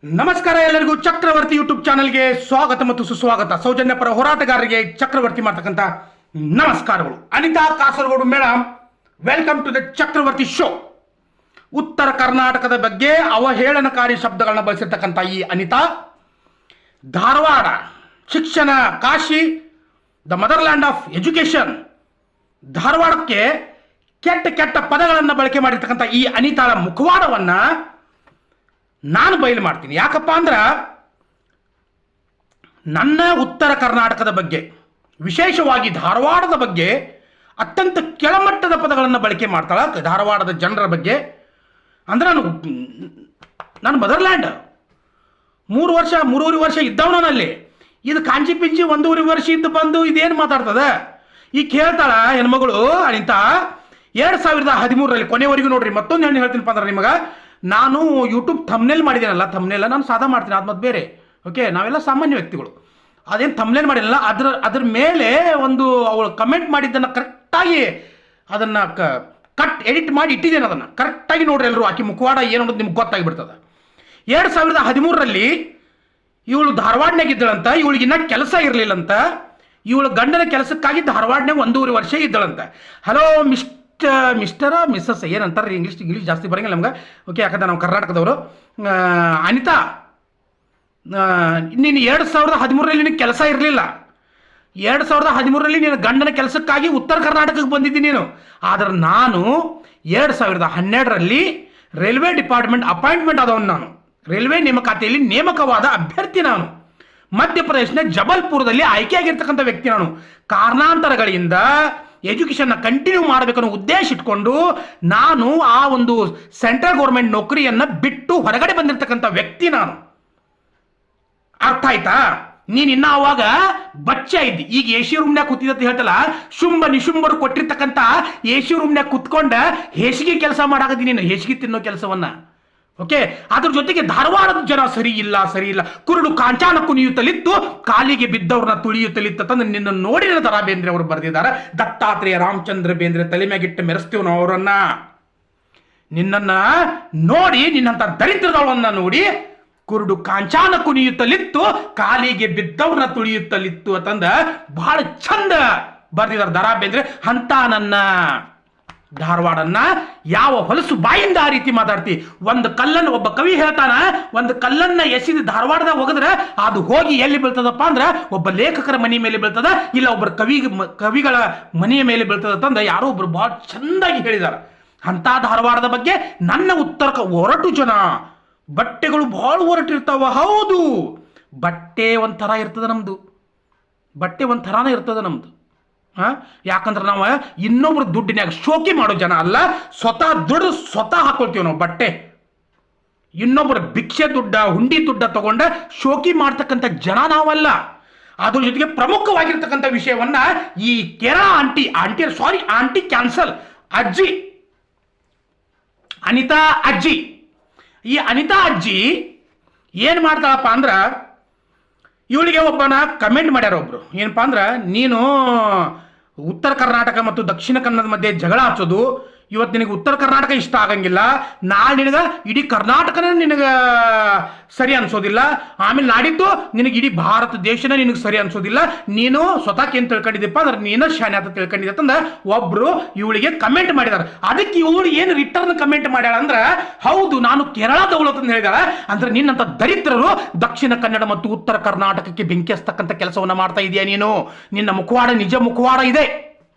ನಮಸ್ಕಾರ ಎಲ್ಲರಿಗೂ ಚಕ್ರವರ್ತಿ ಯೂಟ್ಯೂಬ್ ಚಾನೆಲ್ಗೆ ಸ್ವಾಗತ ಮತ್ತು ಸುಸ್ವಾಗತ. ಸೌಜನ್ಯ ಪರ ಹೋರಾಟಗಾರರಿಗೆ ಚಕ್ರವರ್ತಿ ಮಾಡ್ತಕ್ಕಂಥ ನಮಸ್ಕಾರಗಳು. Anitha Kasaragod madam, welcome to the Chakravarthy show. ಉತ್ತರ ಕರ್ನಾಟಕದ ಬಗ್ಗೆ ಅವಹೇಳನಕಾರಿ ಶಬ್ದಗಳನ್ನ ಬಳಸಿರ್ತಕ್ಕಂಥ ಈ ಅನಿತಾ, ಧಾರವಾಡ ಶಿಕ್ಷಣ Kashi, the motherland of education, ಧಾರವಾಡಕ್ಕೆ ಕೆಟ್ಟ ಕೆಟ್ಟ ಪದಗಳನ್ನು ಬಳಕೆ ಮಾಡಿರ್ತಕ್ಕಂಥ ಈ ಅನಿತಾಳ ಮುಖವಾಡವನ್ನ ನಾನು ಬಯಲು ಮಾಡ್ತೀನಿ. ಯಾಕಪ್ಪ ಅಂದ್ರೆ ನನ್ನ ಉತ್ತರ ಕರ್ನಾಟಕದ ಬಗ್ಗೆ, ವಿಶೇಷವಾಗಿ ಧಾರವಾಡದ ಬಗ್ಗೆ ಅತ್ಯಂತ ಕೆಳಮಟ್ಟದ ಪದಗಳನ್ನು ಬಳಕೆ ಮಾಡ್ತಾಳೆ. ಧಾರವಾಡದ ಜನರ ಬಗ್ಗೆ ಅಂದ್ರೆ ನಾನು ಮದರ್ಲ್ಯಾಂಡ್ 3 ವರ್ಷ ಇದ್ದವನಲ್ಲಿ, ಇದು ಕಾಂಚಿ ಪಿಂಚಿ 1.5 ವರ್ಷ ಇದ್ದು ಬಂದು ಇದೇನು ಮಾತಾಡ್ತದೆ ಈಗ ಕೇಳ್ತಾಳ ಹೆಣ್ಮಗಳು ಅನಿತಾ. 2013ರಲ್ಲಿ ಕೊನೆವರೆಗೂ ನೋಡ್ರಿ. ಮತ್ತೊಂದು ಹೆಣ್ಣು ಹೇಳ್ತೀನಪ್ಪ ಅಂದ್ರೆ ನಿಮಗೆ, ನಾನು ಯೂಟ್ಯೂಬ್ ಥಂಬ್ನೇಲ್ ಮಾಡಿದ್ದೀನಲ್ಲ, ಥಂಬ್ನೇಲ್ ನಾನು ಸಾದಾ ಮಾಡ್ತೀನಿ, ಅದು ಮತ್ತೆ ಬೇರೆ. ಓಕೆ, ನಾವೆಲ್ಲ ಸಾಮಾನ್ಯ ವ್ಯಕ್ತಿಗಳು, ಅದೇನು ಥಂಬ್ನೇಲ್ ಮಾಡಿರಲ್ಲ. ಅದ್ರ ಮೇಲೆ ಒಂದು ಅವಳು ಕಮೆಂಟ್ ಮಾಡಿದ್ದನ್ನು ಕರೆಕ್ಟಾಗಿ ಅದನ್ನು ಕಟ್ ಎಡಿಟ್ ಮಾಡಿ ಇಟ್ಟಿದ್ದೇನೆ. ಅದನ್ನು ಕರೆಕ್ಟಾಗಿ ನೋಡ್ರಿ ಎಲ್ಲರೂ. ಆಕೆ ಮುಖವಾಡ ಏನು ಅನ್ನೋದು ನಿಮ್ಗೆ ಗೊತ್ತಾಗಿಬಿಡ್ತದೆ. 2013ರಲ್ಲಿ ಇವಳು ಧಾರವಾಡನಾಗ ಇದ್ದಳಂತ. ಇವಳಿಗಿನ್ನ ಕೆಲಸ ಇರಲಿಲ್ಲಂತ. ಇವಳು ಗಂಡನ ಕೆಲಸಕ್ಕಾಗಿ ಧಾರವಾಡನಾಗ 1.5 ವರ್ಷ ಇದ್ದಳಂತ. ಹಲೋ ಮಿಸ್ಟರ ಮಿಸ್ಸಸ್ ಏನಂತಾರೆ, ಇಂಗ್ಲೀಷ್ ಜಾಸ್ತಿ ಬರೋಂಗಿಲ್ಲ ನಮ್ಗೆ. ಓಕೆ, ಯಾಕಂದ್ರೆ ನಾವು ಕರ್ನಾಟಕದವರು. ಅನಿತಾ, ನೀನು 2013ರಲ್ಲಿ ನಿನಗೆ ಕೆಲಸ ಇರಲಿಲ್ಲ. 2013ರಲ್ಲಿ ನೀನು ಗಂಡನ ಕೆಲಸಕ್ಕಾಗಿ ಉತ್ತರ ಕರ್ನಾಟಕಕ್ಕೆ ಬಂದಿದ್ದೀನಿ ನೀನು. ಆದರೆ ನಾನು 2012ರಲ್ಲಿ ರೈಲ್ವೆ ಡಿಪಾರ್ಟ್ಮೆಂಟ್ ಅಪಾಯಿಂಟ್ಮೆಂಟ್ ಆದವನು. ನಾನು ರೈಲ್ವೆ ನೇಮಕಾತಿಯಲ್ಲಿ ನೇಮಕವಾದ ಅಭ್ಯರ್ಥಿ. ನಾನು ಮಧ್ಯಪ್ರದೇಶನ ಜಬಲ್ಪುರದಲ್ಲಿ ಆಯ್ಕೆಯಾಗಿರ್ತಕ್ಕಂಥ ವ್ಯಕ್ತಿ. ನಾನು ಕಾರಣಾಂತರಗಳಿಂದ ಎಜುಕೇಷನ್ನ ಕಂಟಿನ್ಯೂ ಮಾಡಬೇಕನ್ನೋ ಉದ್ದೇಶ ಇಟ್ಕೊಂಡು ನಾನು ಆ ಒಂದು ಸೆಂಟ್ರಲ್ ಗೌರ್ಮೆಂಟ್ ನೌಕರಿಯನ್ನು ಬಿಟ್ಟು ಹೊರಗಡೆ ಬಂದಿರತಕ್ಕಂಥ ವ್ಯಕ್ತಿ ನಾನು. ಅರ್ಥ ಆಯ್ತಾ? ನೀನು ಇನ್ನ ಅವಾಗ ಬಚ್ಚ ಇದ್ದಿ. ಈಗ ಎ ಸಿ ರೂಮ್ನಾಗ ಕೂತಿದ್ದ ಹೇಳ್ತಲ್ಲ, ಶುಂಭ ನಿಶುಂಭರು ಕೊಟ್ಟಿರ್ತಕ್ಕಂಥ ಎ ಸಿ ರೂಮ್ನಾಗ ಕುತ್ಕೊಂಡ ಹೇಸಿಗೆ ಕೆಲಸ ಮಾಡಾಕತ್ತೀನಿ ನೀನು, ಹೇಸಿಗೆ ತಿನ್ನೋ ಕೆಲಸವನ್ನ. ಓಕೆ, ಅದ್ರ ಜೊತೆಗೆ ಧಾರವಾಡದ ಜನ ಸರಿ ಇಲ್ಲ, ಕುರುಡು ಕಾಂಚಾನ ಕುಣಿಯುತ್ತಲಿತ್ತು, ಕಾಲಿಗೆ ಬಿದ್ದವ್ರನ್ನ ತುಳಿಯುತ್ತಲಿತ್ತು ತಂದು ನಿನ್ನ ನೋಡಿದ ದರಾ ಬೇಂದ್ರೆ ಅವರು ಬರೆದಿದ್ದಾರೆ. ದತ್ತಾತ್ರೇಯ ರಾಮಚಂದ್ರ ಬೇಂದ್ರೆ ತಲೆ ಮ್ಯಾಗಿಟ್ಟು ಮೆರೆಸ್ತೀವ್ ನಾವು ಅವರನ್ನ. ನಿನ್ನನ್ನ ನೋಡಿ, ನಿನ್ನಂತ ದರಿದ್ರದವನ್ನ ನೋಡಿ, ಕುರುಡು ಕಾಂಚಾನ ಕುಣಿಯುತ್ತಲಿತ್ತು, ಕಾಲಿಗೆ ಬಿದ್ದವ್ರನ್ನ ತುಳಿಯುತ್ತಲಿತ್ತು ಅಂತಂದ ಬಹಳ ಚಂದ ಬರ್ದಿದ್ದಾರೆ ದರಾ ಬೇಂದ್ರೆ. ಅಂತ ನನ್ನ ಧಾರವಾಡನ್ನ ಯಾವ ಹೊಲಸು ಬಾಯಿಂದ ಆ ರೀತಿ ಮಾತಾಡ್ತಿ? ಒಂದು ಕಲ್ಲನ್ನು, ಒಬ್ಬ ಕವಿ ಹೇಳ್ತಾನ, ಒಂದು ಕಲ್ಲನ್ನ ಎಸಿದು ಧಾರವಾಡದಾಗ ಹೋಗಿದ್ರೆ ಅದು ಹೋಗಿ ಎಲ್ಲಿ ಬೀಳ್ತದಪ್ಪ ಅಂದ್ರೆ ಒಬ್ಬ ಲೇಖಕರ ಮನೆ ಮೇಲೆ ಬೀಳ್ತದ, ಇಲ್ಲ ಒಬ್ಬರ ಕವಿಗಳ ಮನೆಯ ಮೇಲೆ ಬೀಳ್ತದ ತಂದ ಯಾರೋ ಒಬ್ರು ಬಹಳ ಚಂದಾಗಿ ಹೇಳಿದಾರ. ಅಂತ ಧಾರವಾಡದ ಬಗ್ಗೆ ನನ್ನ ಉತ್ತರ ಒರಟು ಜನ, ಬಟ್ಟೆಗಳು ಬಹಳ ಹೊರಟಿರ್ತಾವ. ಹೌದು, ಬಟ್ಟೆ ಒಂಥರ ಇರ್ತದ ನಮ್ದು, ಬಟ್ಟೆ ಒಂಥರಾನೇ ಇರ್ತದ ನಮ್ದು. ಯಾಕಂದ್ರೆ ನಾವು ಇನ್ನೊಬ್ರು ದುಡ್ಡಿನಾಗ ಶೋಕಿ ಮಾಡೋ ಜನ ಅಲ್ಲ. ಸ್ವತಃ ದುಡ್ಡು ಸ್ವತಃ ಹಾಕೊಳ್ತೀವಿ ನಾವು ಬಟ್ಟೆ. ಇನ್ನೊಬ್ಬರ ಭಿಕ್ಷೆ ದುಡ್ಡ, ಹುಂಡಿ ದುಡ್ಡ ತಗೊಂಡ ಶೋಕಿ ಮಾಡ್ತಕ್ಕಂಥ ಜನ ನಾವಲ್ಲ. ಅದ್ರ ಜೊತೆಗೆ ಪ್ರಮುಖವಾಗಿರ್ತಕ್ಕಂಥ ವಿಷಯವನ್ನ ಈ ಕೇರಳ ಆಂಟಿ ಕ್ಯಾನ್ಸಲ್ ಅಜ್ಜಿ, ಅನಿತಾ ಅಜ್ಜಿ, ಈ ಅನಿತಾ ಅಜ್ಜಿ ಏನು ಮಾಡ್ತಾಳಪ್ಪ ಅಂದ್ರೆ, ಇವಳಿಗೆ ಒಬ್ಬನ ಕಮೆಂಟ್ ಮಾಡ್ಯಾರ ಒಬ್ರು. ಏನಪ್ಪ ಅಂದ್ರೆ, ನೀನು ಉತ್ತರ ಕರ್ನಾಟಕ ಮತ್ತು ದಕ್ಷಿಣ ಕನ್ನಡದ ಮಧ್ಯೆ ಜಗಳ ಹಚ್ಚೋದು, ಇವತ್ತು ನಿನಗೆ ಉತ್ತರ ಕರ್ನಾಟಕ ಇಷ್ಟ ಆಗಂಗಿಲ್ಲ, ನಾಳೆ ನಿನಗೆ ಇಡೀ ಕರ್ನಾಟಕನೇ ನಿನಗೆ ಸರಿ ಅನ್ಸೋದಿಲ್ಲ, ಆಮೇಲೆ ನಾಡಿದ್ದು ನಿನಗೆ ಇಡೀ ಭಾರತ ದೇಶನೇ ನಿನಗೆ ಸರಿ ಅನ್ಸೋದಿಲ್ಲ, ನೀನು ಸ್ವತಃ ಏನು ತಿಳ್ಕೊಂಡಿದ್ದಪ್ಪ ಅಂದ್ರೆ ನೀನು ಶಾನೆ ಅಂತ ತಿಳ್ಕೊಂಡಿದ್ದೆ ಅಂತಂದ ಒಬ್ರು ಇವಳಿಗೆ ಕಮೆಂಟ್ ಮಾಡಿದಾರೆ. ಅದಕ್ಕೆ ಇವಳು ಏನು ರಿಟರ್ನ್ ಕಮೆಂಟ್ ಮಾಡ್ಯಾಳ ಅಂದ್ರೆ, ಹೌದು ನಾನು ಕೇರಳದವಳು ಅಂತ ಹೇಳಿದಾಳ. ಅಂದ್ರೆ ನಿನ್ನಂತ ದರಿದ್ರರು ದಕ್ಷಿಣ ಕನ್ನಡ ಮತ್ತು ಉತ್ತರ ಕರ್ನಾಟಕಕ್ಕೆ ಬೆಂಕಿ ಹಚ್ಚತಕ್ಕಂಥ ಕೆಲಸವನ್ನ ಮಾಡ್ತಾ ಇದೆಯಾ ನೀನು? ನಿನ್ನ ಮುಖವಾಡ ನಿಜ ಮುಖವಾಡ ಇದೆ.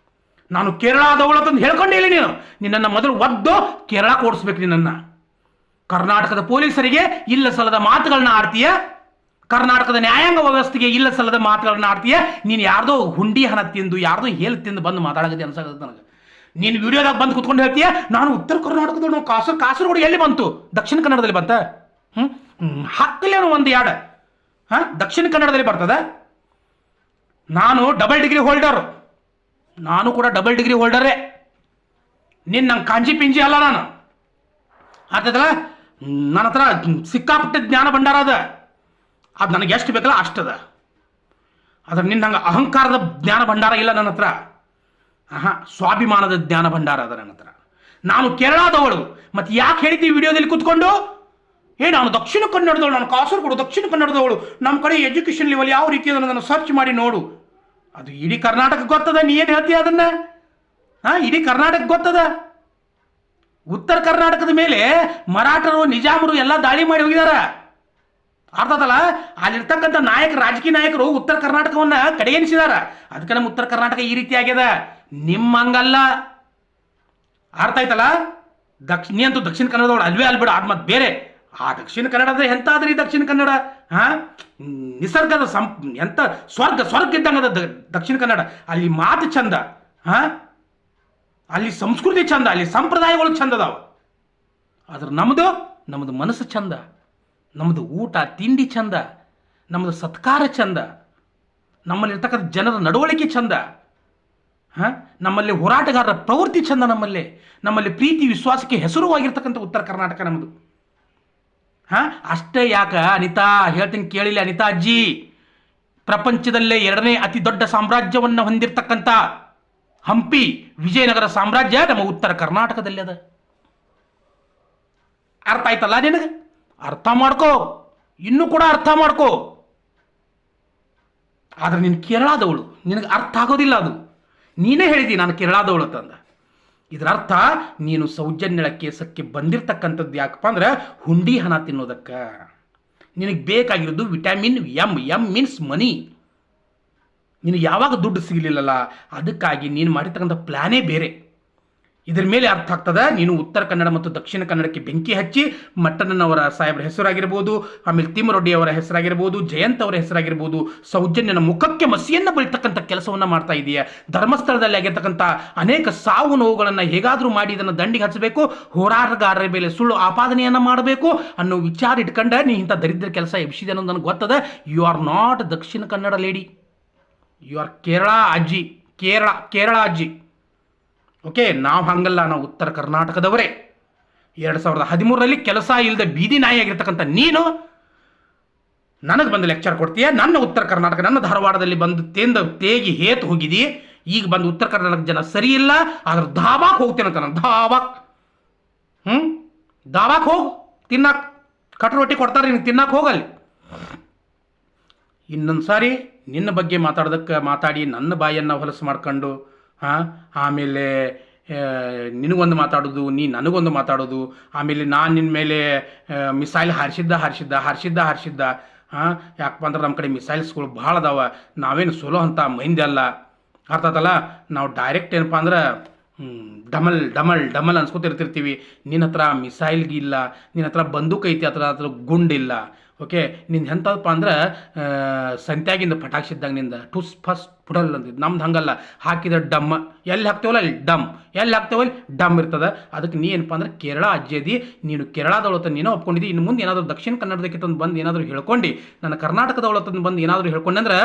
ನಾನು ಕೇರಳದವಳು ಅಂತ ಹೇಳ್ಕೊಂಡಿಲ್ಲ. ನಿನ್ನನ್ನು ಮೊದಲು ಒದ್ದು ಕೇರಳಕ್ಕೆ ಓಡಿಸ್ಬೇಕು. ನಿನ್ನನ್ನು ಕರ್ನಾಟಕದ ಪೊಲೀಸರಿಗೆ ಇಲ್ಲ ಸಲ್ಲದ ಮಾತುಗಳನ್ನ ಆಡ್ತೀಯ, ಕರ್ನಾಟಕದ ನ್ಯಾಯಾಂಗ ವ್ಯವಸ್ಥೆಗೆ ಇಲ್ಲ ಸಲ್ಲದ ಮಾತುಗಳನ್ನ ಆಡ್ತೀಯ. ನೀನು ಯಾರ್ದೋ ಹುಂಡಿ ಹಣ ತಿಂದು, ಯಾರ್ದೋ ಹೇಲ್ ತಿಂದು ಬಂದು ಮಾತಾಡೋದು ಅನ್ಸಾಗುತ್ತೆ ನನಗೆ. ನೀನು ವಿಡಿಯೋದಾಗ ಬಂದು ಕುತ್ಕೊಂಡು ಹೇಳ್ತೀಯ ನಾನು ಉತ್ತರ ಕರ್ನಾಟಕದವಳು, ಕಾಸರಗೋಡು ಎಲ್ಲಿ ಬಂತು? ದಕ್ಷಿಣ ಕನ್ನಡದಲ್ಲಿ ಬಂತ? ಹಾಕಲೇನು ಒಂದು ಯಾಡ ದಕ್ಷಿಣ ಕನ್ನಡದಲ್ಲಿ ಬರ್ತದ? ನಾನು ಡಬಲ್ ಡಿಗ್ರಿ ಹೋಲ್ಡರ್, ನಾನು ಕೂಡ ಡಬಲ್ ಡಿಗ್ರಿ ಹೋಲ್ಡರೇ. ನಿನ್ನ ನಂಗೆ ಕಾಂಜಿ ಪಿಂಜಿ ಅಲ್ಲ ನಾನು. ಆತದಲ್ಲ, ನನ್ನ ಹತ್ರ ಸಿಕ್ಕಾಪಟ್ಟೆ ಜ್ಞಾನ ಭಂಡಾರ ಅದ. ಅದು ನನಗೆ ಎಷ್ಟು ಬೇಕಲ್ಲ ಅಷ್ಟದ. ಆದ್ರೆ ನಿನ್ನ ನಂಗೆ ಅಹಂಕಾರದ ಜ್ಞಾನ ಭಂಡಾರ ಇಲ್ಲ ನನ್ನ ಹತ್ರ. ಸ್ವಾಭಿಮಾನದ ಜ್ಞಾನ ಭಂಡಾರ ಅದ ನನ್ನ ಹತ್ರ. ನಾನು ಕೇರಳದವಳು. ಮತ್ತೆ ಯಾಕೆ ಹೇಳಿದ್ದೀವಿ ವಿಡಿಯೋದಲ್ಲಿ ಕೂತ್ಕೊಂಡು? ನಾನು ದಕ್ಷಿಣ ಕನ್ನಡದವಳು, ನಾನು ಕಾಸರಗೋಡು ದಕ್ಷಿಣ ಕನ್ನಡದವಳು, ನಮ್ಮ ಕಡೆ ಎಜುಕೇಷನ್ ಲೆವೆಲ್ ಯಾವ ರೀತಿ ಅದನ್ನು ಸರ್ಚ್ ಮಾಡಿ ನೋಡು. ಅದು ಇಡೀ ಕರ್ನಾಟಕ ಗೊತ್ತದ. ನೀ ಏನು ಹೇಳ್ತೀಯ ಅದನ್ನ? ಇಡೀ ಕರ್ನಾಟಕ ಗೊತ್ತದ. ಉತ್ತರ ಕರ್ನಾಟಕದ ಮೇಲೆ ಮರಾಠರು ನಿಜಾಮರು ಎಲ್ಲ ದಾಳಿ ಮಾಡಿ ಹೋಗಿದಾರ. ಅರ್ಥ ಆತಲ್ಲ? ಅಲ್ಲಿರ್ತಕ್ಕಂಥ ನಾಯಕರು, ರಾಜಕೀಯ ನಾಯಕರು ಉತ್ತರ ಕರ್ನಾಟಕವನ್ನ ಕಡೆಗಣಿಸಿದಾರ. ಅದಕ್ಕೆ ನಮ್ಮ ಉತ್ತರ ಕರ್ನಾಟಕ ಈ ರೀತಿ ಆಗ್ಯದ. ನಿಮ್ಮಂಗಲ್ಲ. ಅರ್ಥ ಆಯ್ತಲ್ಲ? ನೀ ಅಂತೂ ದಕ್ಷಿಣ ಕನ್ನಡದವಳು ಅಲ್ವೇ ಅಲ್ಬೇಡ. ಅದು ಮತ್ತೆ ಬೇರೆ. ಆ ದಕ್ಷಿಣ ಕನ್ನಡದ ಎಂತಾದ್ರಿ ದಕ್ಷಿಣ ಕನ್ನಡ? ನಿಸರ್ಗದ ಎಂತ ಸ್ವರ್ಗ ಇದ್ದಂಗದ ದಕ್ಷಿಣ ಕನ್ನಡ. ಅಲ್ಲಿ ಮಾತು ಚಂದ, ಅಲ್ಲಿ ಸಂಸ್ಕೃತಿ ಚಂದ, ಅಲ್ಲಿ ಸಂಪ್ರದಾಯಗಳು ಚಂದ ಅದಾವ. ಆದ್ರೆ ನಮ್ಮದು ಮನಸ್ಸು ಚಂದ, ನಮ್ಮದು ಊಟ ತಿಂಡಿ ಚಂದ, ನಮ್ಮದು ಸತ್ಕಾರ ಚಂದ, ನಮ್ಮಲ್ಲಿರ್ತಕ್ಕಂಥ ಜನರ ನಡವಳಿಕೆ ಚಂದ, ನಮ್ಮಲ್ಲಿ ಹೋರಾಟಗಾರರ ಪ್ರವೃತ್ತಿ ಚಂದ, ನಮ್ಮಲ್ಲಿ ಪ್ರೀತಿ ವಿಶ್ವಾಸಕ್ಕೆ ಹೆಸರುವಾಗಿರ್ತಕ್ಕಂಥ ಉತ್ತರ ಕರ್ನಾಟಕ ನಮ್ಮದು. ಅಷ್ಟೇ ಯಾಕ ಅನಿತಾ ಹೇಳ್ತೀನಿ ಕೇಳಿಲ್ಲ ಅನಿತಾ ಅಜ್ಜಿ, ಪ್ರಪಂಚದಲ್ಲೇ 2ನೇ ಅತಿ ದೊಡ್ಡ ಸಾಮ್ರಾಜ್ಯವನ್ನು ಹೊಂದಿರತಕ್ಕಂಥ ಹಂಪಿ ವಿಜಯನಗರ ಸಾಮ್ರಾಜ್ಯ ನಮ್ಮ ಉತ್ತರ ಕರ್ನಾಟಕದಲ್ಲಿ ಅದ. ಅರ್ಥ ಆಯ್ತಲ್ಲ ನಿನಗೆ? ಅರ್ಥ ಮಾಡ್ಕೋ, ಇನ್ನೂ ಕೂಡ ಅರ್ಥ ಮಾಡ್ಕೋ. ಆದ್ರೆ ನೀನು ಕೇರಳದವಳು, ನಿನಗೆ ಅರ್ಥ ಆಗೋದಿಲ್ಲ. ಅದು ನೀನೇ ಹೇಳಿದಿ ನಾನು ಕೇರಳದವಳು ಅಂತಂದ. ಇದರ ಅರ್ಥ ನೀನು ಸೌಜನ್ಯಳ ಕೇಸಕ್ಕೆ ಬಂದಿರತಕ್ಕಂಥದ್ದು ಯಾಕಪ್ಪ ಅಂದ್ರೆ ಹುಂಡಿ ಹಣ ತಿನ್ನೋದಕ್ಕೆ. ನಿನಗೆ ಬೇಕಾಗಿರೋದು ವಿಟಮಿನ್ ಎಮ್ ಮೀನ್ಸ್ ಮನಿ. ನಿನಗೆ ಯಾವಾಗ ದುಡ್ಡು ಸಿಗಲಿಲ್ಲಲ್ಲ, ಅದಕ್ಕಾಗಿ ನೀನು ಮಾಡಿರ್ತಕ್ಕಂಥ ಪ್ಲ್ಯಾನೇ ಬೇರೆ. ಇದರ ಮೇಲೆ ಅರ್ಥ ಆಗ್ತದೆ ನೀನು ಉತ್ತರ ಕನ್ನಡ ಮತ್ತು ದಕ್ಷಿಣ ಕನ್ನಡಕ್ಕೆ ಬೆಂಕಿ ಹಚ್ಚಿ ಮಟ್ಟಣ್ಣನವರ ಸಾಹೇಬರ ಹೆಸರಾಗಿರ್ಬೋದು, ಆಮೇಲೆ ತಿಮ್ಮರೊಡ್ಡಿಯವರ ಹೆಸರಾಗಿರ್ಬೋದು, ಜಯಂತ್ ಅವರ ಹೆಸರಾಗಿರ್ಬೋದು, ಸೌಜನ್ಯನ ಮುಖಕ್ಕೆ ಮಸಿಯನ್ನು ಬಳಿತಕ್ಕಂಥ ಕೆಲಸವನ್ನು ಮಾಡ್ತಾ ಇದೆಯಾ. ಧರ್ಮಸ್ಥಳದಲ್ಲಿ ಆಗಿರ್ತಕ್ಕಂಥ ಅನೇಕ ಸಾವು ನೋವುಗಳನ್ನು ಹೇಗಾದರೂ ಮಾಡಿ ಇದನ್ನು ದಂಡಿಗೆ ಹಚ್ಚಬೇಕು, ಹೋರಾಟಗಾರರ ಮೇಲೆ ಸುಳ್ಳು ಆಪಾದನೆಯನ್ನು ಮಾಡಬೇಕು ಅನ್ನೋ ವಿಚಾರ ಇಟ್ಕೊಂಡ ನೀ ಇಂಥ ದರಿದ್ರ ಕೆಲಸ ಎಬ್ಸಿದೆ ಅನ್ನೋದು ನನಗೆ ಗೊತ್ತದ. You are not Dakshina Kannada lady, you are Kerala ಅಜ್ಜಿ, ಕೇರಳ ಅಜ್ಜಿ. ಓಕೆ, ನಾವು ಹಂಗಲ್ಲ, ನಾವು ಉತ್ತರ ಕರ್ನಾಟಕದವರೇ. 2013ರಲ್ಲಿ ಕೆಲಸ ಇಲ್ಲದೆ ಬೀದಿ ನಾಯಿ ಆಗಿರ್ತಕ್ಕಂಥ ನೀನು ನನಗೆ ಬಂದು ಲೆಕ್ಚರ್ ಕೊಡ್ತೀಯ. ನನ್ನ ಉತ್ತರ ಕರ್ನಾಟಕ, ನನ್ನ ಧಾರವಾಡದಲ್ಲಿ ಬಂದು ತೇಗಿ ಹೇತು ಹೋಗಿದಿ. ಈಗ ಬಂದು ಉತ್ತರ ಕರ್ನಾಟಕ ಜನ ಸರಿ ಇಲ್ಲ, ಆದ್ರೆ ಧಾಬಾಕ್ ಹೋಗ್ತೇನೆ ಅಂತ. ನಾನು ಧಾಬಾಕ್ ಹೋಗು, ತಿನ್ನಕ್ಕೆ ಕಟ್ಟ ರೊಟ್ಟಿ ಕೊಡ್ತಾರೆ, ನಿನಗೆ ತಿನ್ನಕ್ಕೆ ಹೋಗಲ್ಲಿ. ಇನ್ನೊಂದು ಸಾರಿ ನಿನ್ನ ಬಗ್ಗೆ ಮಾತಾಡಿ ನನ್ನ ಬಾಯನ್ನು ಹೊಲಸು ಮಾಡ್ಕೊಂಡು ಆಮೇಲೆ ನಿನಗೊಂದು ಮಾತಾಡೋದು, ನೀ ನನಗೊಂದು ಮಾತಾಡೋದು, ಆಮೇಲೆ ನಾನು ನಿನ್ನ ಮೇಲೆ ಮಿಸೈಲ್ ಹಾರಿಸಿದ್ದ. ಯಾಕಪ್ಪ ಅಂದ್ರೆ ನಮ್ಮ ಕಡೆ ಮಿಸೈಲ್ಸ್ಗಳು ಭಾಳ ಅದಾವ. ನಾವೇನು ಸೋಲೋ ಅಂತ ಮೈಂದೆ ಅಲ್ಲ. ಅರ್ಥ ಆತಲ್ಲ? ನಾವು ಡೈರೆಕ್ಟ್ ಏನಪ್ಪ ಅಂದ್ರೆ ಡಮಲ್ ಅನ್ಸ್ಕೊತಿರ್ತಿರ್ತೀವಿ. ನಿನ್ನ ಹತ್ರ ಮಿಸೈಲ್ಗಿಲ್ಲ, ನಿನ್ನ ಹತ್ರ ಬಂದೂಕ್ ಐತಿ, ಹತ್ರ ಗುಂಡಿಲ್ಲ. ಓಕೆ, ನಿಂದು ಎಂಥದಪ್ಪ ಅಂದ್ರೆ ಸಂತ್ಯಾಗಿಂದ ಪಟಾಕ್ಷಿದ್ದಾಗ ನಿಂದ ಟುಸ್ ಫಸ್ಟ್ ಪುಡಲ್ ಅಂತಿದ್ದು. ನಮ್ದು ಹಂಗಲ್ಲ, ಹಾಕಿದ ಡಮ್ ಎಲ್ಲಿ ಹಾಕ್ತೇವಲ್ಲ ಅಲ್ಲಿ ಡಮ್, ಎಲ್ಲಿ ಹಾಕ್ತೇವಲ್ಲಿ ಡಮ್ ಇರ್ತದೆ. ಅದಕ್ಕೆ ನೀ ಏನಪ್ಪ ಅಂದ್ರೆ ಕೇರಳ ಅಜ್ಜಿದಿ, ನೀನು ಕೇರಳದವಳತ್ತ ನೀನೋ ಒಪ್ಕೊಂಡಿದ್ದಿ. ಇನ್ನು ಮುಂದೆ ಏನಾದರೂ ದಕ್ಷಿಣ ಕನ್ನಡದಕ್ಕೆ ತಂದು ಬಂದು ಏನಾದರೂ ಹೇಳ್ಕೊಂಡು, ನನ್ನ ಕರ್ನಾಟಕದವಳತ್ತ ಬಂದು ಏನಾದರೂ ಹೇಳ್ಕೊಂಡೆ ಅಂದ್ರೆ